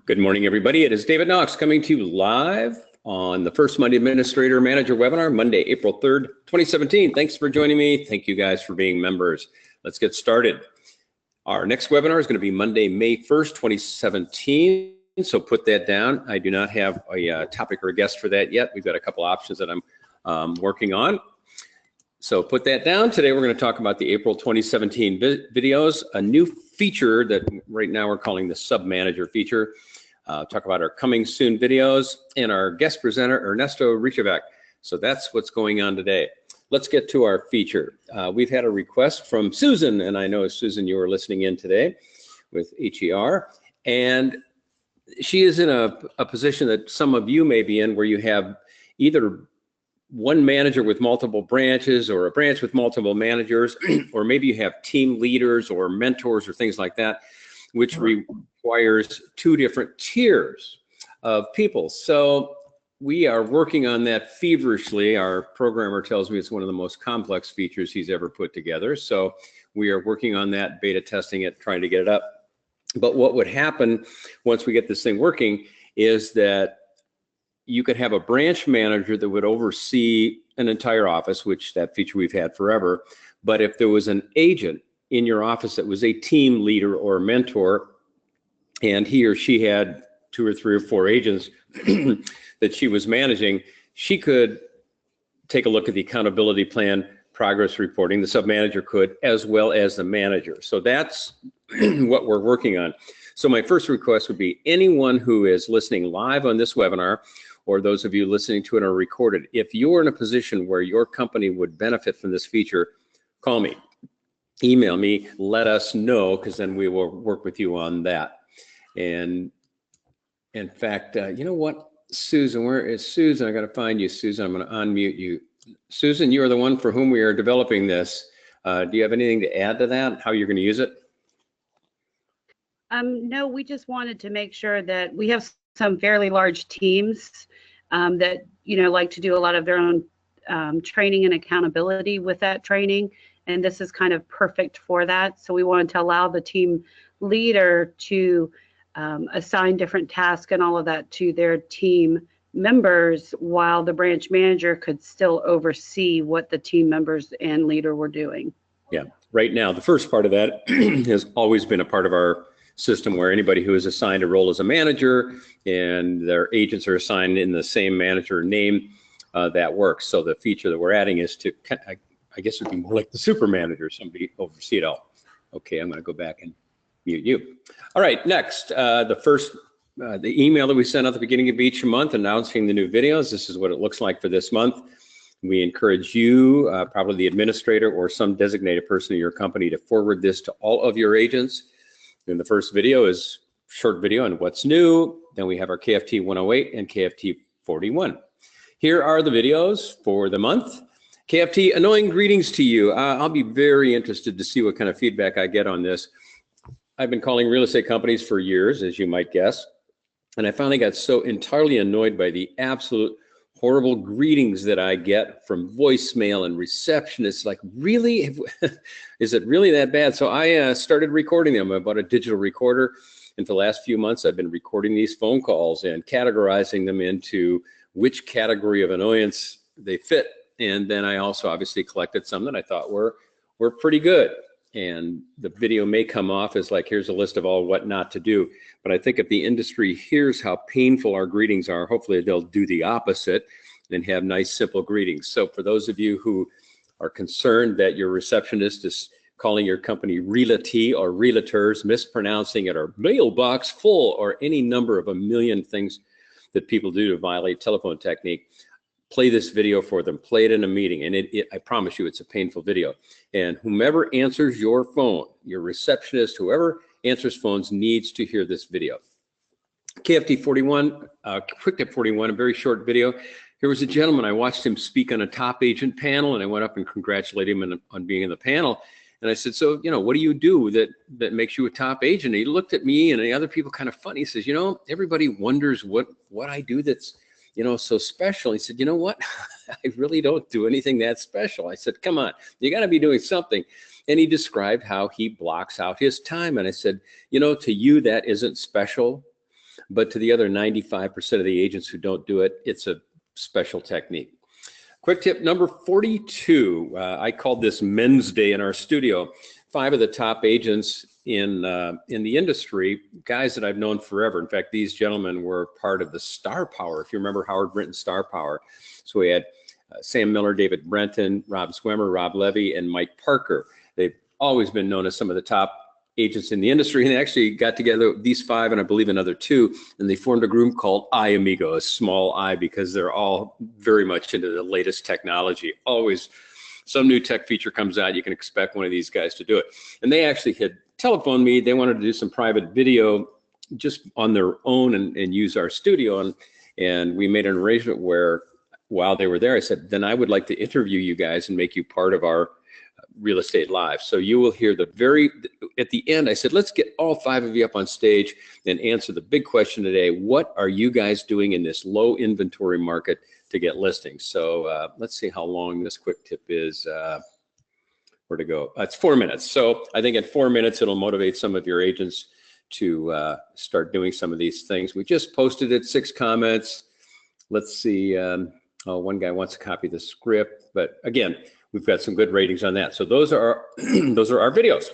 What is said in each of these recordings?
Good morning, everybody. It is David Knox coming to you live on the first Monday Administrator Manager webinar, Monday, April 3rd, 2017. Thanks for joining me. Thank you guys for being members. Let's get started. Our next webinar is going to be Monday, May 1st, 2017. So put that down. I do not have a topic or a guest for that yet. We've got a couple options that I'm working on. So put that down. Today we're going to talk about the April 2017 videos, a new feature that right now we're calling the Sub-Manager feature. Talk about our coming soon videos and our guest presenter, Ernesto Rijavec. So that's what's going on today. Let's get to our feature. We've had a request from Susan, and I know, Susan, you were listening in today with HER, and she is in a position that some of you may be in where you have either one manager with multiple branches or a branch with multiple managers, or maybe you have team leaders or mentors or things like that, which requires two different tiers of people. So we are working on that feverishly. Our programmer tells me it's one of the most complex features he's ever put together. So we are working on that, beta testing it, trying to get it up. But what would happen once we get this thing working is that you could have a branch manager that would oversee an entire office, which that feature we've had forever. But if there was an agent in your office that was a team leader or mentor, and he or she had 2 or 3 or 4 agents that she was managing, she could take a look at the accountability plan, progress reporting, the sub-manager could, as well as the manager. So that's what we're working on. So my first request would be anyone who is listening live on this webinar, or those of you listening to it or recorded, if you're in a position where your company would benefit from this feature, call me, email me, let us know, because then we will work with you on that. And in fact, you know what, Susan, where is Susan? I got to find you, Susan. I'm going to unmute you. Susan, you are the one for whom we are developing this. Do you have anything to add to that, how you're going to use it? No, we just wanted to make sure that we have some fairly large teams that, you know, like to do a lot of their own training and accountability with that training. And this is kind of perfect for that. So we wanted to allow the team leader to assign different tasks and all of that to their team members, while the branch manager could still oversee what the team members and leader were doing. Yeah, right now, the first part of that has always been a part of our system where anybody who is assigned a role as a manager and their agents are assigned in the same manager name, that works. So the feature that we're adding is to, I guess it would be more like the super manager, somebody oversee it all. Okay, I'm going to go back and mute you. All right, next, the email that we sent out at the beginning of each month announcing the new videos. This is what it looks like for this month. We encourage you, probably the administrator or some designated person in your company, to forward this to all of your agents. And the first video is a short video on what's new. Then we have our KFT 108 and KFT 41. Here are the videos for the month. KFT, annoying greetings to you. I'll be very interested to see what kind of feedback I get on this. I've been calling real estate companies for years, as you might guess, and I finally got so entirely annoyed by the absolute horrible greetings that I get from voicemail and receptionists. Like, really? Is it really that bad? So I started recording them. I bought a digital recorder, and for the last few months I've been recording these phone calls and categorizing them into which category of annoyance they fit. And then I also obviously collected some that I thought were pretty good. And the video may come off as like, here's a list of all what not to do. But I think if the industry hears how painful our greetings are, hopefully they'll do the opposite and have nice, simple greetings. So for those of you who are concerned that your receptionist is calling your company Realty or Realtors, mispronouncing it, or mailbox full, or any number of a million things that people do to violate telephone technique, play this video for them, play it in a meeting, and I promise you it's a painful video. And whomever answers your phone, your receptionist, whoever answers phones, needs to hear this video. KFT 41, Quick Tip 41, a very short video. Here was a gentleman, I watched him speak on a top agent panel, and I went up and congratulated him on being in the panel. And I said, so, you know, what do you do that makes you a top agent? And he looked at me and the other people kind of funny. He says, you know, everybody wonders what I do that's, you know, so special. He said, you know what? I really don't do anything that special. I said, come on, you got to be doing something. And he described how he blocks out his time. And I said, you know, to you, that isn't special. but to the other 95% of the agents who don't do it, it's a special technique. Quick tip number 42. I called this Men's Day in our studio. 5 of the top agents in the industry, guys that I've known forever. In fact, these gentlemen were part of the Star Power. If you remember Howard Brinton's Star Power. So we had Sam Miller, David Brenton, Rob Swimmer, Rob Levy, and Mike Parker. They've always been known as some of the top agents in the industry, and they actually got together, these 5 and I believe another 2, and they formed a group called iAmigo, a small I, because they're all very much into the latest technology. Always some new tech feature comes out, you can expect one of these guys to do it. And they actually had telephoned me. They wanted to do some private video just on their own and use our studio, and we made an arrangement where while they were there, I said, then I would like to interview you guys and make you part of our Real Estate Live. So you will hear at the end, I said, let's get all 5 of you up on stage and answer the big question today. What are you guys doing in this low inventory market to get listings? So let's see how long this quick tip is. Where to go? It's 4 minutes. So I think in 4 minutes, it'll motivate some of your agents to start doing some of these things. We just posted it, 6 comments. Let's see. One guy wants to copy the script, but again, we've got some good ratings on that. So those are those are our videos.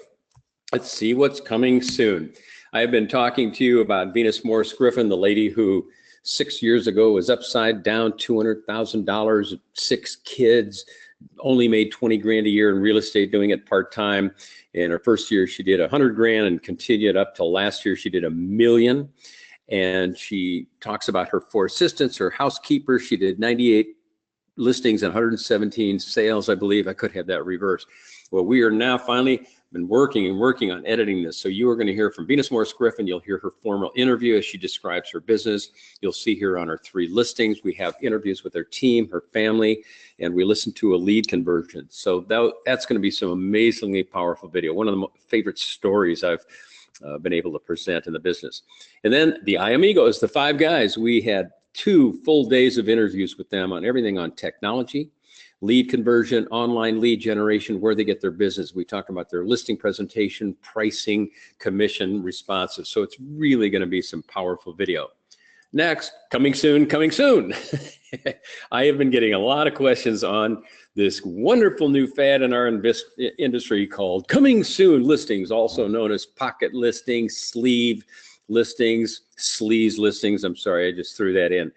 Let's see what's coming soon. I have been talking to you about Venus Morris Griffin, the lady who 6 years ago was upside down, $200,000, 6 kids, only made 20 grand a year in real estate, doing it part-time. In her first year, she did 100 grand and continued up till last year. She did $1 million. And she talks about her 4 assistants, her housekeeper. She did 98 listings and 117 sales, I believe. I could have that reversed. Well, we are now finally been working on editing this. So you are going to hear from Venus Morris Griffin. You'll hear her formal interview as she describes her business. You'll see her on her 3 listings. We have interviews with her team, her family, and we listen to a lead conversion. So that's going to be some amazingly powerful video. One of the favorite stories I've been able to present in the business. And then the iAmigos, the 5 guys, we had 2 full days of interviews with them on everything on technology, lead conversion, online lead generation, where they get their business. We talked about their listing presentation, pricing, commission, responses. So it's really going to be some powerful video. Next, coming soon, coming soon. I have been getting a lot of questions on this wonderful new fad in our industry called coming soon listings, also known as pocket listings, sleeve listings, sleaze listings. I'm sorry, I just threw that in.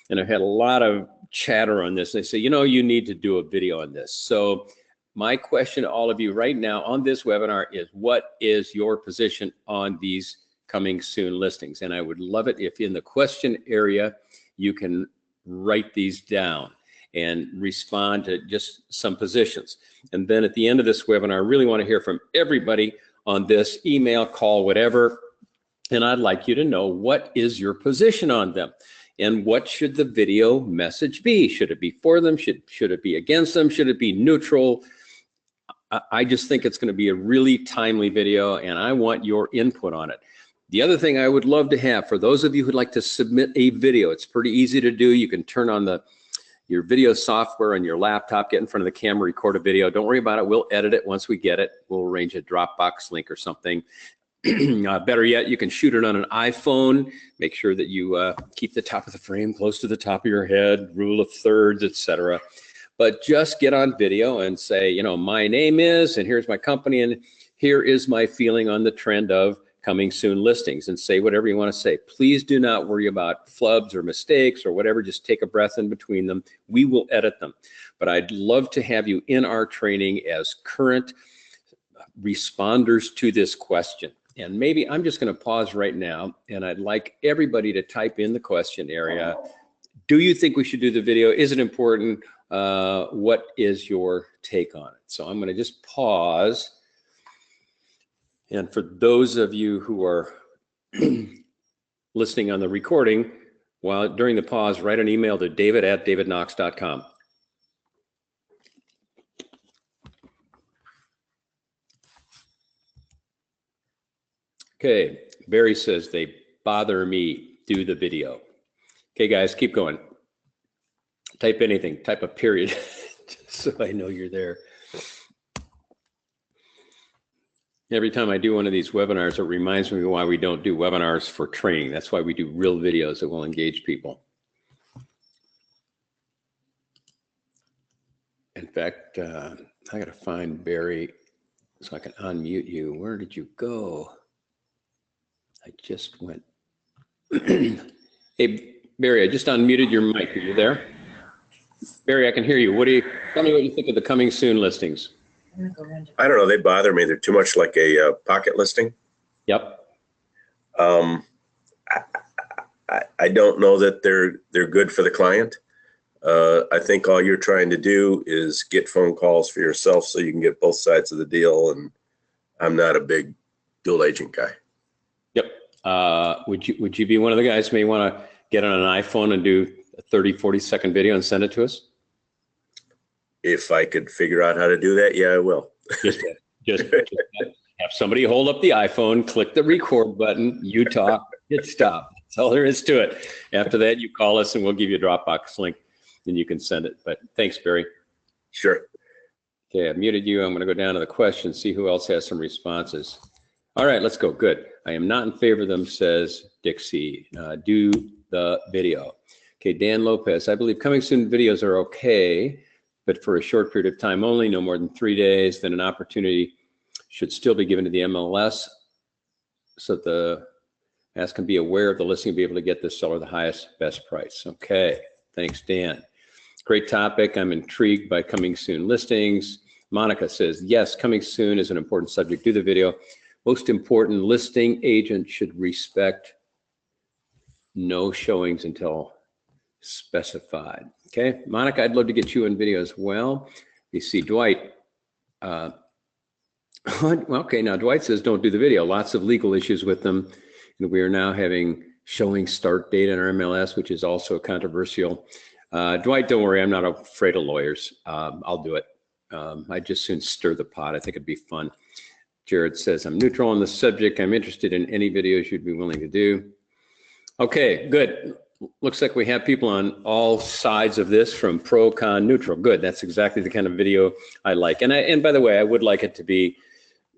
And I've had a lot of chatter on this. They say, you know, you need to do a video on this. So my question to all of you right now on this webinar is, what is your position on these coming soon listings? And I would love it if in the question area, you can write these down and respond to just some positions. And then at the end of this webinar, I really want to hear from everybody on this, email, call, whatever. And I'd like you to know, what is your position on them? And what should the video message be? Should it be for them? Should it be against them? Should it be neutral? I just think it's going to be a really timely video, and I want your input on it. The other thing I would love to have, for those of you who'd like to submit a video, it's pretty easy to do. You can turn on your video software on your laptop, get in front of the camera, record a video. Don't worry about it. We'll edit it once we get it. We'll arrange a Dropbox link or something. Better yet, you can shoot it on an iPhone. Make sure that you keep the top of the frame close to the top of your head, rule of thirds, etc. But just get on video and say, you know, my name is, and here's my company, and here is my feeling on the trend of coming soon listings, and say whatever you want to say. Please do not worry about flubs or mistakes or whatever. Just take a breath in between them. We will edit them. But I'd love to have you in our training as current responders to this question. And maybe I'm just going to pause right now, and I'd like everybody to type in the question area. Do you think we should do the video? Is it important? What is your take on it? So I'm going to just pause. And for those of you who are listening on the recording, during the pause, write an email to david@davidknox.com. Okay, Barry says, they bother me, do the video. Okay, guys, keep going. Type anything, type a period, just so I know you're there. Every time I do one of these webinars, it reminds me why we don't do webinars for training. That's why we do real videos that will engage people. In fact, I got to find Barry so I can unmute you. Where did you go? I just went. Hey, Barry, I just unmuted your mic. Are you there? Barry, I can hear you. Tell me what you think of the coming soon listings. I don't know. They bother me. They're too much like a pocket listing. Yep. I don't know that they're good for the client. I think all you're trying to do is get phone calls for yourself so you can get both sides of the deal. And I'm not a big dual agent guy. Yep. Would you be one of the guys who may want to get on an iPhone and do a 30, 40-second video and send it to us? If I could figure out how to do that, yeah, I will. Just have somebody hold up the iPhone, click the record button, you talk, hit stop. That's all there is to it. After that, you call us and we'll give you a Dropbox link and you can send it. But thanks, Barry. Sure. Okay, I've muted you. I'm going to go down to the questions, see who else has some responses. All right, let's go. Good. I am not in favor of them, says Dixie. Do the video. Okay, Dan Lopez. I believe coming soon videos are okay, but for a short period of time only, no more than 3 days, then an opportunity should still be given to the MLS so that the ask can be aware of the listing and be able to get the seller the highest, best price. Okay, thanks, Dan. Great topic. I'm intrigued by coming soon listings. Monica says, yes, coming soon is an important subject. Do the video. Most important, listing agent should respect no showings until specified. Okay, Monica, I'd love to get you in video as well. You see Dwight. Okay, now Dwight says don't do the video. Lots of legal issues with them. And we are now having showing start date in our MLS, which is also controversial. Dwight, don't worry, I'm not afraid of lawyers. I'll do it. I just soon stir the pot. I think it'd be fun. Jared says, I'm neutral on the subject. I'm interested in any videos you'd be willing to do. Okay, good. Looks like we have people on all sides of this, from pro, con, neutral. Good. That's exactly the kind of video I like. And by the way, I would like it to be,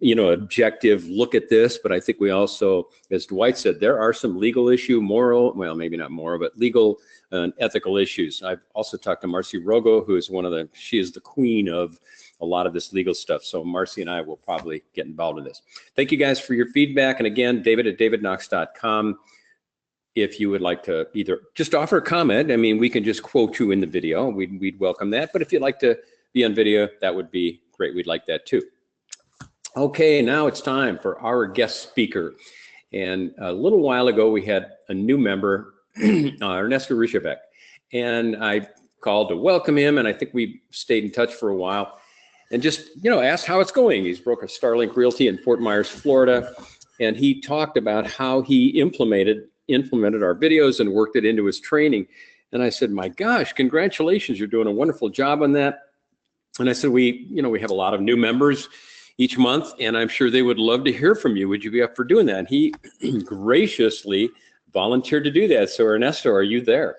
objective look at this, but I think we also, as Dwight said, there are some legal issue, moral, well, maybe not moral, but legal and ethical issues. I've also talked to Marcy Rogo, who is she is the queen of a lot of this legal stuff. So Marcy and I will probably get involved in this. Thank you guys for your feedback. And again, david@davidknox.com. If you would like to either just offer a comment, I mean, we can just quote you in the video. We'd welcome that. But if you'd like to be on video, that would be great. We'd like that too. Okay, now it's time for our guest speaker. And a little while ago, we had a new member, Ernesto Rijavec. And I called to welcome him, and I think we stayed in touch for a while and just, asked how it's going. He's broker Starlink Realty in Fort Myers, Florida. And he talked about how he implemented our videos and worked it into his training. And I said, my gosh, congratulations, you're doing a wonderful job on that. And I said, we have a lot of new members each month, and I'm sure they would love to hear from you. Would you be up for doing that? And he graciously volunteered to do that. So Ernesto, are you there?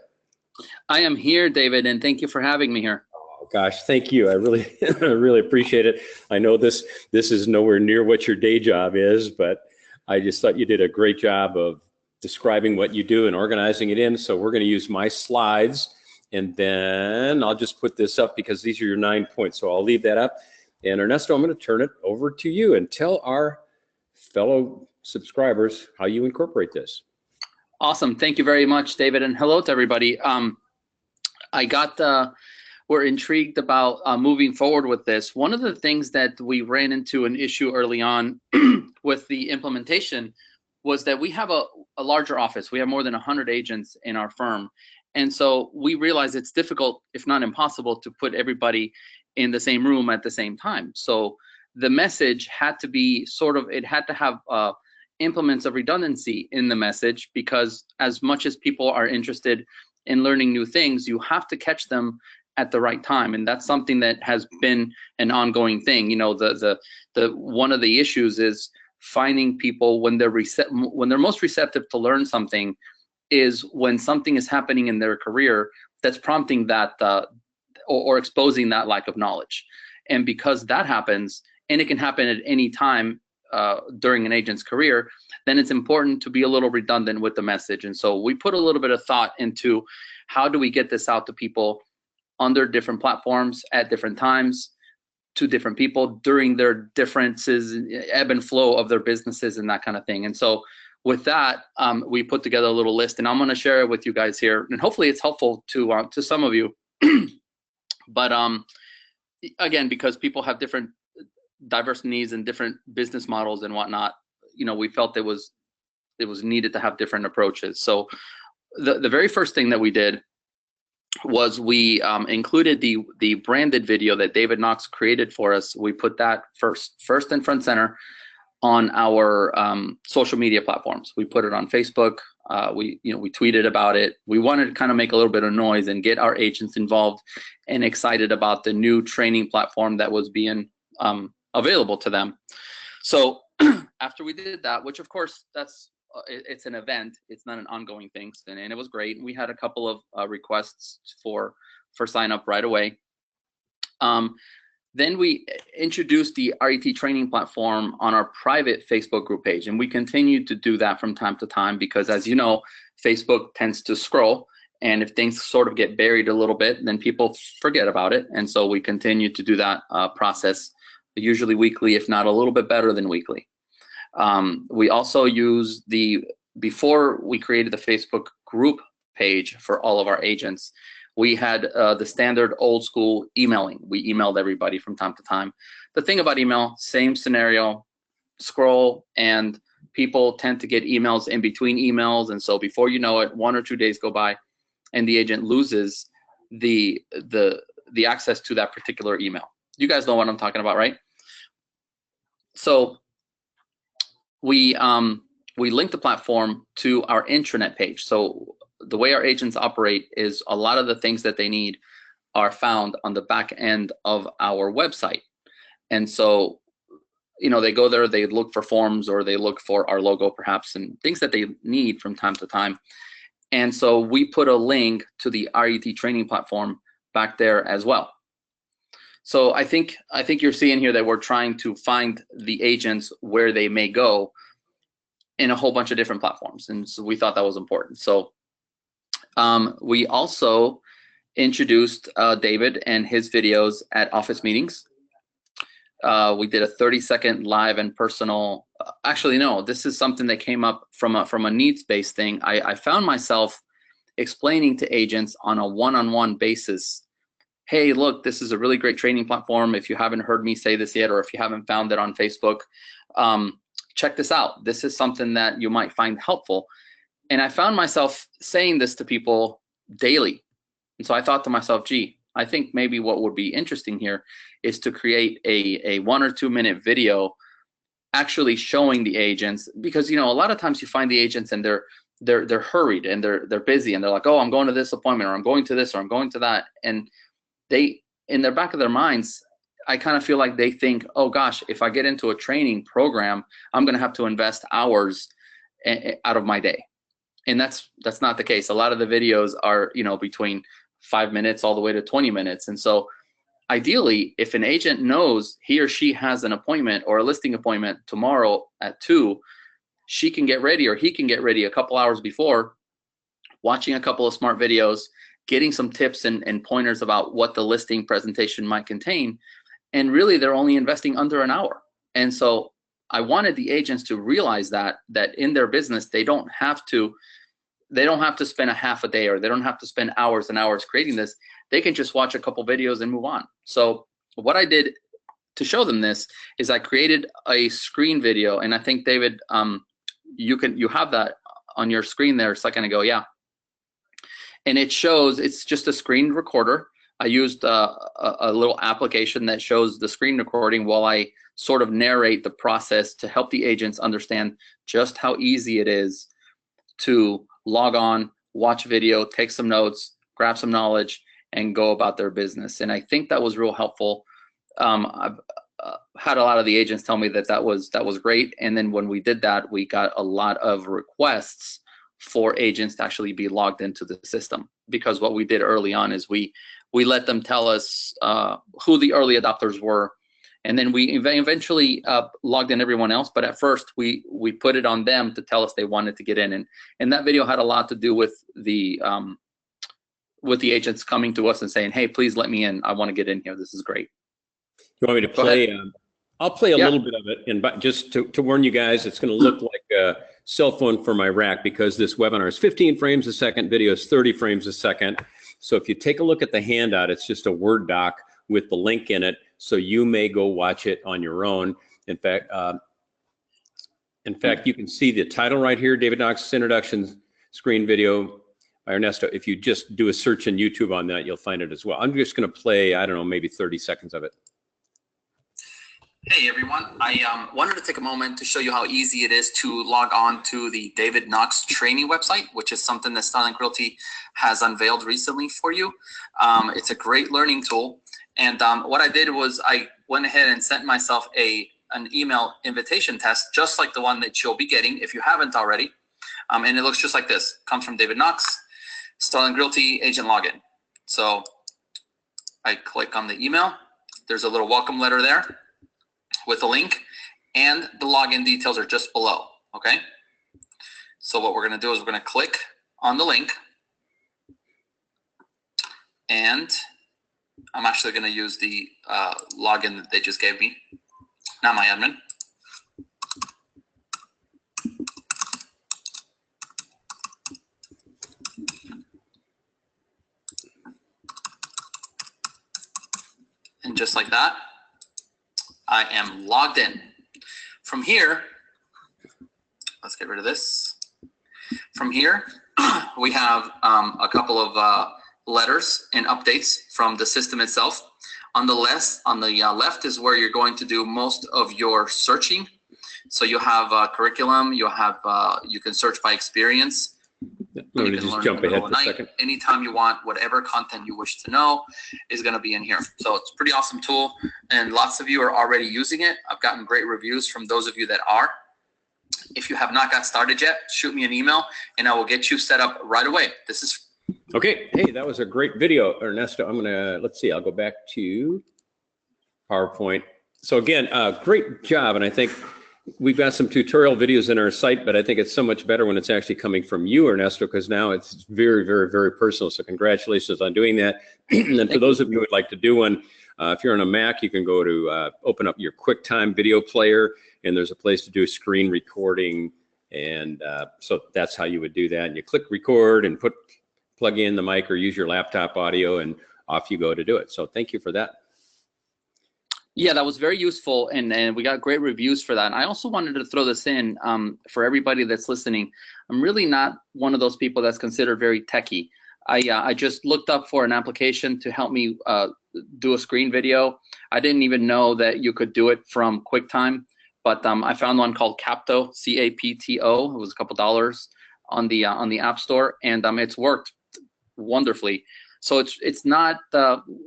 I am here, David, and thank you for having me here. Oh gosh, thank you. I really appreciate it. I know this is nowhere near what your day job is, but I just thought you did a great job of describing what you do and organizing it in. So we're going to use my slides, and then I'll just put this up because these are your 9 points. So I'll leave that up. And Ernesto, I'm going to turn it over to you and tell our fellow subscribers how you incorporate this. Awesome. Thank you very much, David. And hello to everybody. We're intrigued about moving forward with this. One of the things that we ran into an issue early on with the implementation was that we have a larger office. We have more than 100 agents in our firm. And so we realized it's difficult, if not impossible, to put everybody in the same room at the same time. So the message had to be it had to have implements of redundancy in the message, because as much as people are interested in learning new things, you have to catch them at the right time. And that's something that has been an ongoing thing. One of the issues is finding people when they're most receptive to learn something is when something is happening in their career that's prompting that or exposing that lack of knowledge. And because that happens, and it can happen at any time during an agent's career, then it's important to be a little redundant with the message. And so we put a little bit of thought into how do we get this out to people under different platforms at different times, to different people during their differences, ebb and flow of their businesses and that kind of thing. And so with that, we put together a little list, and I'm going to share it with you guys here, and hopefully it's helpful to some of you. But again, because people have different diverse needs and different business models and whatnot, we felt it was needed to have different approaches. So the very first thing that we did was we included the branded video that David Knox created for us. We put that first and front center on our social media platforms. We put it on Facebook. We tweeted about it. We wanted to kind of make a little bit of noise and get our agents involved and excited about the new training platform that was being available to them. So after we did that, which of course it's an event, it's not an ongoing thing, and it was great. We had a couple of requests for sign up right away. Then we introduced the RET training platform on our private Facebook group page, and we continued to do that from time to time because, as you know, Facebook tends to scroll, and if things sort of get buried a little bit, then people forget about it. And so we continued to do that process, usually weekly, if not a little bit better than weekly. We also use before we created the Facebook group page for all of our agents, we had the standard old school emailing. We emailed everybody from time to time. The thing about email, same scenario, scroll, and people tend to get emails in between emails. And so before you know it, 1 or 2 days go by and the agent loses the access to that particular email. You guys know what I'm talking about, right? So we linked the platform to our intranet page. So the way our agents operate is a lot of the things that they need are found on the back end of our website. And so, they go there, they look for forms, or they look for our logo perhaps, and things that they need from time to time. And so we put a link to the RET training platform back there as well. So I think you're seeing here that we're trying to find the agents where they may go in a whole bunch of different platforms. And so we thought that was important. So we also introduced David and his videos at office meetings. We did a 30-second live and personal. Actually, no, this is something that came up from a needs-based thing. I found myself explaining to agents on a one-on-one basis, hey, look, this is a really great training platform. If you haven't heard me say this yet, or if you haven't found it on Facebook, check this out. This is something that you might find helpful. And I found myself saying this to people daily. And so I thought to myself, gee, I think maybe what would be interesting here is to create a 1 or 2 minute video actually showing the agents, because a lot of times you find the agents and they're hurried and they're busy and they're like, oh, I'm going to this appointment, or I'm going to this, or I'm going to that. And they, in the back of their minds, I kind of feel like they think, oh gosh, if I get into a training program, I'm going to have to invest hours out of my day. And that's not the case. A lot of the videos are, between 5 minutes all the way to 20 minutes. And so ideally, if an agent knows he or she has an appointment or a listing appointment tomorrow at 2, she can get ready, or he can get ready a couple hours before, watching a couple of smart videos, getting some tips and pointers about what the listing presentation might contain. And really, they're only investing under an hour. And so I wanted the agents to realize that in their business, they don't have to spend a half a day, or they don't have to spend hours and hours creating this. They can just watch a couple videos and move on. So what I did to show them this is I created a screen video, and I think, David, you have that on your screen there a second ago, yeah. And it's just a screen recorder. I used a little application that shows the screen recording while I sort of narrate the process to help the agents understand just how easy it is to log on, watch video, take some notes, grab some knowledge, and go about their business. And I think that was real helpful. I've had a lot of the agents tell me that was great. And then when we did that, we got a lot of requests for agents to actually be logged into the system, because what we did early on is we let them tell us who the early adopters were And then we eventually logged in everyone else. But at first, we put it on them to tell us they wanted to get in. And that video had a lot to do with the agents coming to us and saying, hey, please let me in. I want to get in here. This is great. You want me to play? I'll play a little bit of it. And just to warn you guys, it's going to look like a cell phone for my rack because this webinar is 15 frames a second, video is 30 frames a second. So if you take a look at the handout, it's just a Word doc with the link in it. So you may go watch it on your own. In fact, you can see the title right here, David Knox's introduction screen video by Ernesto. If you just do a search in YouTube on that, you'll find it as well. I'm just going to play, I don't know, maybe 30 seconds of it. Hey everyone, I wanted to take a moment to show you how easy it is to log on to the David Knox training website, which is something that Starlink Realty has unveiled recently for you. It's a great learning tool. And what I did was I went ahead and sent myself an email invitation test, just like the one that you'll be getting if you haven't already. And it looks just like this. Comes from David Knox, Starlink Realty agent login. So I click on the email. There's a little welcome letter there with a link, and the login details are just below, okay? So what we're gonna do is we're gonna click on the link, and I'm actually gonna use the login that they just gave me, not my admin. And just like that, I am logged in. From here, let's get rid of this. From here, we have a couple of letters and updates from the system itself. On the left is where you're going to do most of your searching. So you have curriculum, you can search by experience. Let me just jump ahead for a second. Anytime you want, whatever content you wish to know is going to be in here. So it's a pretty awesome tool, and lots of you are already using it. I've gotten great reviews from those of you that are. If you have not got started yet, shoot me an email, and I will get you set up right away. This is okay. Hey, that was a great video, Ernesto. I'm gonna let's see. I'll go back to PowerPoint. So again, great job, and I think we've got some tutorial videos in our site, but I think it's so much better when it's actually coming from you, Ernesto, because now it's very, very, very personal. So congratulations on doing that. And for those of you who would like to do one, if you're on a Mac, you can go to open up your QuickTime video player, and there's a place to do screen recording. And so that's how you would do that. And you click record and plug in the mic or use your laptop audio, and off you go to do it. So thank you for that. Yeah, that was very useful, and we got great reviews for that. And I also wanted to throw this in for everybody that's listening. I'm really not one of those people that's considered very techie. I just looked up for an application to help me do a screen video. I didn't even know that you could do it from QuickTime, but I found one called Capto, C-A-P-T-O. It was a couple dollars on the App Store, and it's worked wonderfully. So it's not,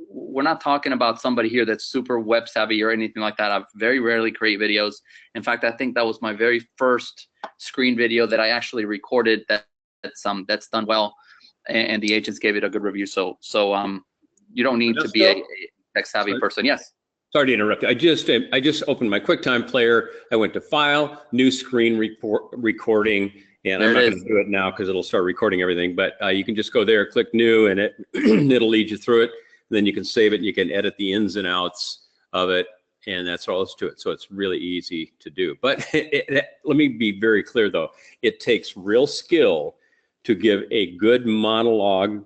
we're not talking about somebody here that's super web savvy or anything like that. I very rarely create videos. In fact, I think that was my very first screen video that I actually recorded that's done well, and the agents gave it a good review. So you don't need to be a tech savvy person. Yes. Sorry to interrupt. I just opened my QuickTime player. I went to File, New Screen Recording. And I'm not going to do it now because it'll start recording everything, but you can just go there, click new, and it'll lead you through it. And then you can save it, and you can edit the ins and outs of it, and that's all there is to it. So it's really easy to do. But let me be very clear, though. It takes real skill to give a good monologue,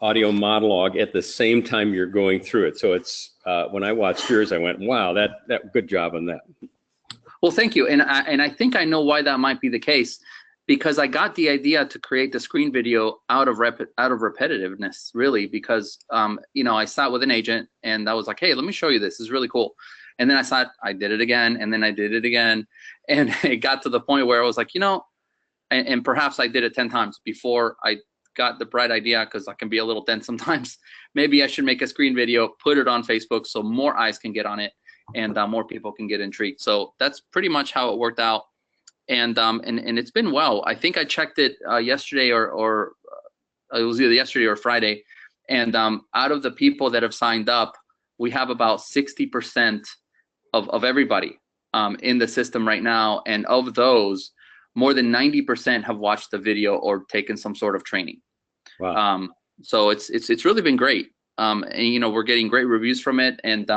audio monologue at the same time you're going through it. So it's when I watched yours, I went, wow, that good job on that. Well, thank you. And I think I know why that might be the case. Because I got the idea to create the screen video out of repetitiveness, really, because I sat with an agent and I was like, hey, let me show you this. This is really cool. And then I did it again, and then I did it again, and it got to the point where I was like, and perhaps I did it 10 times before I got the bright idea, because I can be a little dense sometimes. Maybe I should make a screen video, put it on Facebook so more eyes can get on it, and more people can get intrigued. So that's pretty much how it worked out. And it's been well. I think I checked it yesterday or it was either yesterday or Friday. And out of the people that have signed up, we have about 60% of everybody in the system right now, and of those, more than 90% have watched the video or taken some sort of training. Wow. So it's really been great, and you know, we're getting great reviews from it, and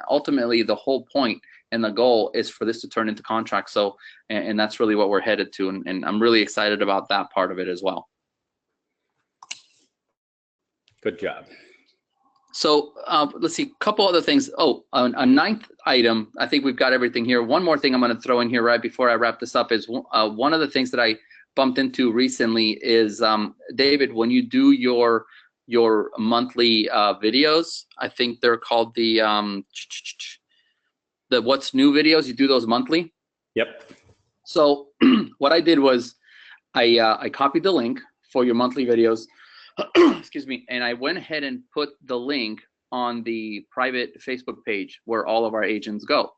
ultimately the whole point and the goal is for this to turn into contracts. So and that's really what we're headed to, and I'm really excited about that part of it as well. Good job. So let's see, a couple other things. Oh, a ninth item, I think we've got everything here. One more thing I'm going to throw in here right before I wrap this up is one of the things that I bumped into recently is, David, when you do your monthly videos, I think they're called the What's New videos, you do those monthly? Yep. So what I did was I copied the link for your monthly videos, excuse me, and I went ahead and put the link on the private Facebook page where all of our agents go.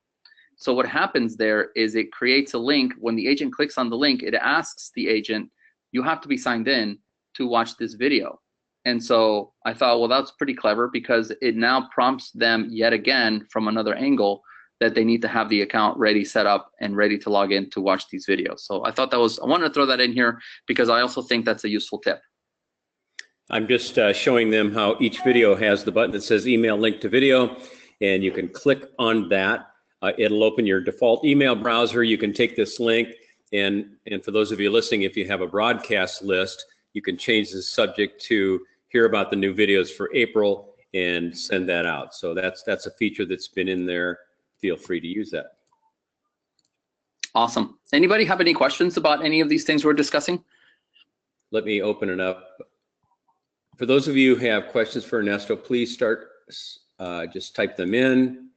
So what happens there is it creates a link. When the agent clicks on the link, it asks the agent, you have to be signed in to watch this video. And so I thought, well, that's pretty clever, because it now prompts them yet again from another angle that they need to have the account ready, set up, and ready to log in to watch these videos. So I thought I wanted to throw that in here because I also think that's a useful tip. I'm just showing them how each video has the button that says email link to video, and you can click on that. It'll open your default email browser. You can take this link, and for those of you listening, if you have a broadcast list, you can change the subject to hear about the new videos for April and send that out. So that's a feature that's been in there. Feel free to use that. Awesome. Anybody have any questions about any of these things we're discussing? Let me open it up. For those of you who have questions for Ernesto, please start, just type them in.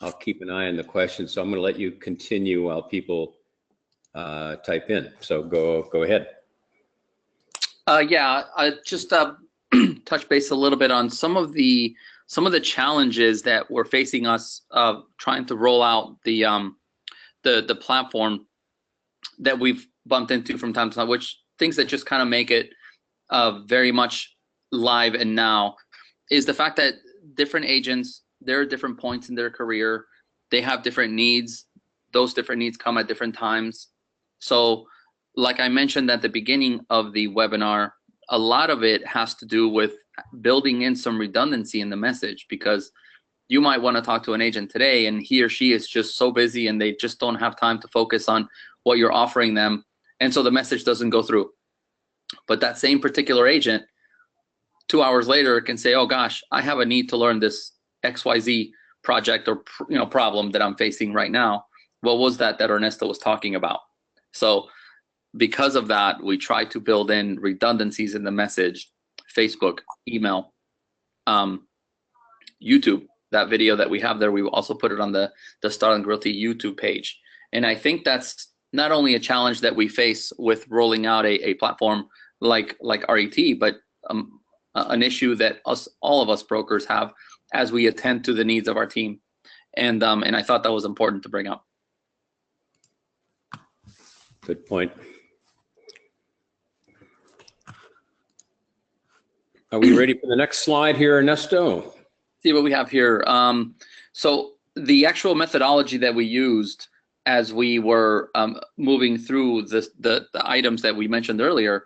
I'll keep an eye on the questions. So I'm going to let you continue while people type in. So go ahead. Yeah, I just touch base a little bit on some of the challenges that were facing us trying to roll out the platform that we've bumped into from time to time, which things that just kind of make it very much live and now, is the fact that different agents, there are different points in their career, they have different needs. Those different needs come at different times. So like I mentioned at the beginning of the webinar, a lot of it has to do with building in some redundancy in the message, because you might want to talk to an agent today and he or she is just so busy and they just don't have time to focus on what you're offering them, and so the message doesn't go through. But that same particular agent 2 hours later can say, oh gosh, I have a need to learn this XYZ project or problem that I'm facing right now. What was that Ernesto was talking about? So because of that, we try to build in redundancies in the message. Facebook, email, YouTube, that video that we have there, we will also put it on the Starlink Realty YouTube page. And I think that's not only a challenge that we face with rolling out a platform like RET, but an issue that all of us brokers have as we attend to the needs of our team. And I thought that was important to bring up. Good point. Are we ready for the next slide here, Ernesto? See what we have here. So the actual methodology that we used as we were moving through the items that we mentioned earlier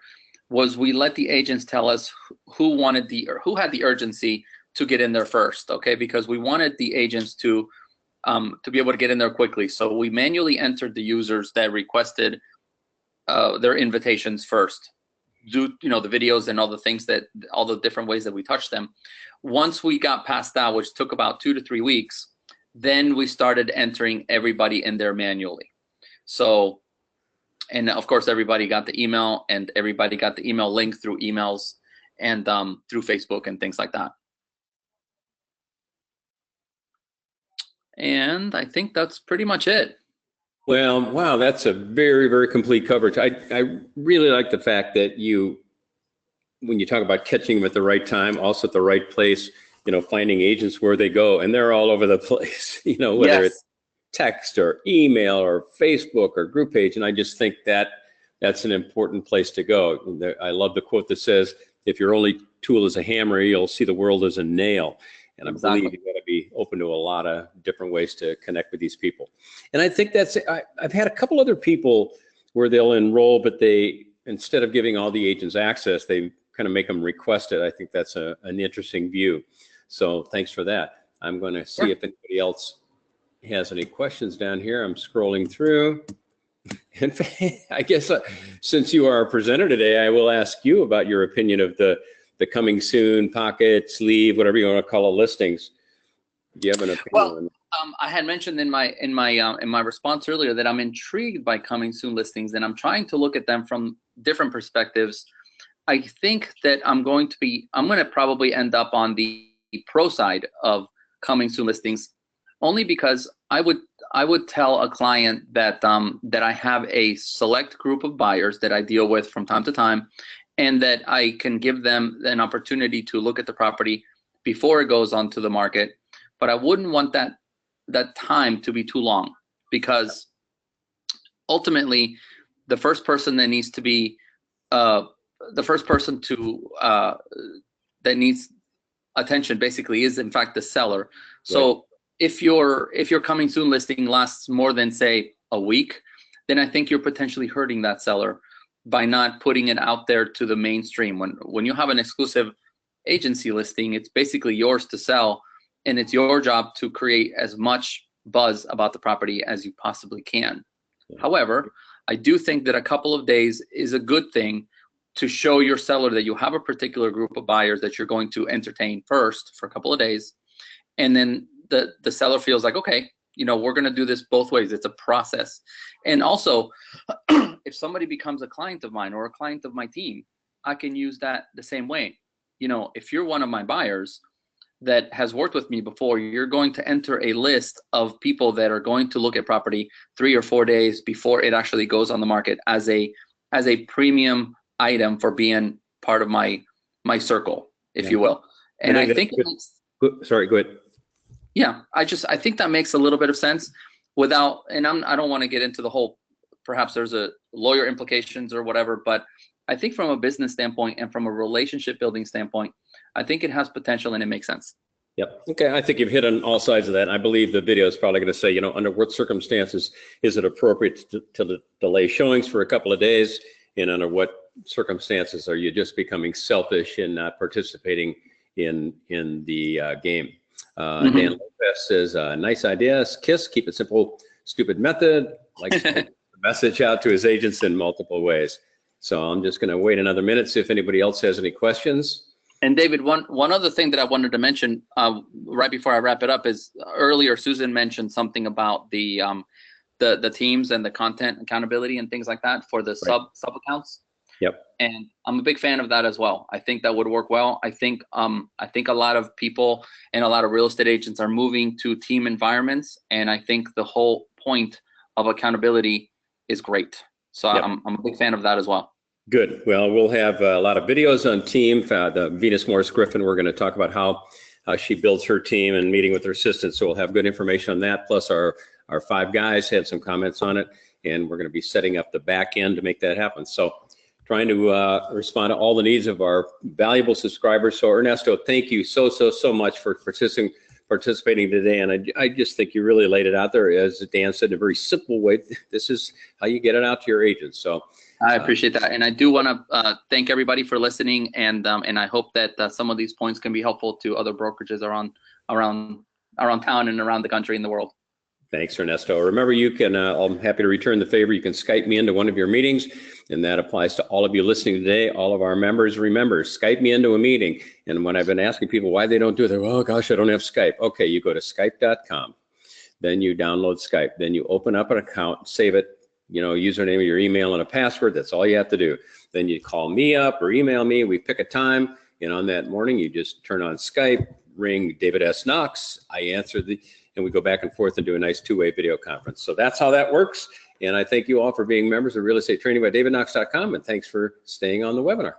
was we let the agents tell us who had the urgency to get in there first, okay? Because we wanted the agents to be able to get in there quickly. So we manually entered the users that requested their invitations first. Do the videos and all the different ways that we touch them. Once we got past that, which took about 2 to 3 weeks, then we started entering everybody in there manually. So, and of course, everybody got the email, and everybody got the email link through emails and through Facebook and things like that. And I think that's pretty much it. Well, wow, that's a very, very complete coverage. I really like the fact that when you talk about catching them at the right time, also at the right place, finding agents where they go, and they're all over the place, whether Yes. it's text or email or Facebook or group page. And I just think that's an important place to go. I love the quote that says, if your only tool is a hammer, you'll see the world as a nail. And I believe you got to be open to a lot of different ways to connect with these people. And I think I've had a couple other people where they'll enroll, but instead of giving all the agents access, they kind of make them request it. I think that's an interesting view. So thanks for that. I'm going to see if anybody else has any questions down here. I'm scrolling through. In fact, I guess since you are our presenter today, I will ask you about your opinion of the coming soon, pocket, sleeve, whatever you want to call it, listings. Do you have an opinion on that? I had mentioned in my response earlier that I'm intrigued by coming soon listings, and I'm trying to look at them from different perspectives. I think that I'm going to probably end up on the pro side of coming soon listings, only because I would tell a client that that I have a select group of buyers that I deal with from time to time, and that I can give them an opportunity to look at the property before it goes onto the market. But I wouldn't want that time to be too long, because ultimately the first person that needs to be the first person to that needs attention basically is in fact the seller. So right. If your coming soon listing lasts more than, say, a week, then I think you're potentially hurting that seller by not putting it out there to the mainstream. When you have an exclusive agency listing, it's basically yours to sell, and it's your job to create as much buzz about the property as you possibly can. Yeah. However, I do think that a couple of days is a good thing to show your seller that you have a particular group of buyers that you're going to entertain first for a couple of days, and then the seller feels like, okay, we're going to do this both ways. It's a process. And also, if somebody becomes a client of mine or a client of my team, I can use that the same way. If you're one of my buyers that has worked with me before, you're going to enter a list of people that are going to look at property 3 or 4 days before it actually goes on the market as a premium item for being part of my circle, if you will. And I think sorry, go ahead. Yeah, I think that makes a little bit of sense without, and I don't want to get into the whole, perhaps there's a lawyer implications or whatever, but I think from a business standpoint and from a relationship building standpoint, I think it has potential and it makes sense. Yep. Okay. I think you've hit on all sides of that. And I believe the video is probably going to say, under what circumstances is it appropriate to delay showings for a couple of days, and under what circumstances are you just becoming selfish and not participating in the game. Dan Lopez says, nice ideas. KISS, keep it simple, stupid method. Likes to get the message out to his agents in multiple ways. So I'm just going to wait another minute, see if anybody else has any questions. And David, one other thing that I wanted to mention right before I wrap it up is earlier Susan mentioned something about the teams and the content accountability and things like that for the sub accounts. Yep. And I'm a big fan of that as well. I think that would work well. I think a lot of people and a lot of real estate agents are moving to team environments, and I think the whole point of accountability is great. So yep. I'm a big fan of that as well. Good. Well, we'll have a lot of videos on team. The Venus Morris Griffin, we're going to talk about how she builds her team and meeting with her assistants. So we'll have good information on that. Plus our 5 guys had some comments on it, and we're going to be setting up the back end to make that happen. So trying to respond to all the needs of our valuable subscribers. So Ernesto, thank you so much for participating today. And I just think you really laid it out there, as Dan said, in a very simple way. This is how you get it out to your agents. So I appreciate that. And I do want to thank everybody for listening. And I hope that some of these points can be helpful to other brokerages around town and around the country and the world. Thanks, Ernesto. Remember, you can, I'm happy to return the favor. You can Skype me into one of your meetings, and that applies to all of you listening today, all of our members. Remember, Skype me into a meeting. And when I've been asking people why they don't do it, they're, oh gosh, I don't have Skype. Okay, you go to skype.com, then you download Skype, then you open up an account, save it, username, your email, and a password. That's all you have to do. Then you call me up or email me. We pick a time, and on that morning, you just turn on Skype, ring David S. Knox. I answer and we go back and forth and do a nice 2-way video conference. So that's how that works. And I thank you all for being members of Real Estate Training by DavidKnox.com. And thanks for staying on the webinar.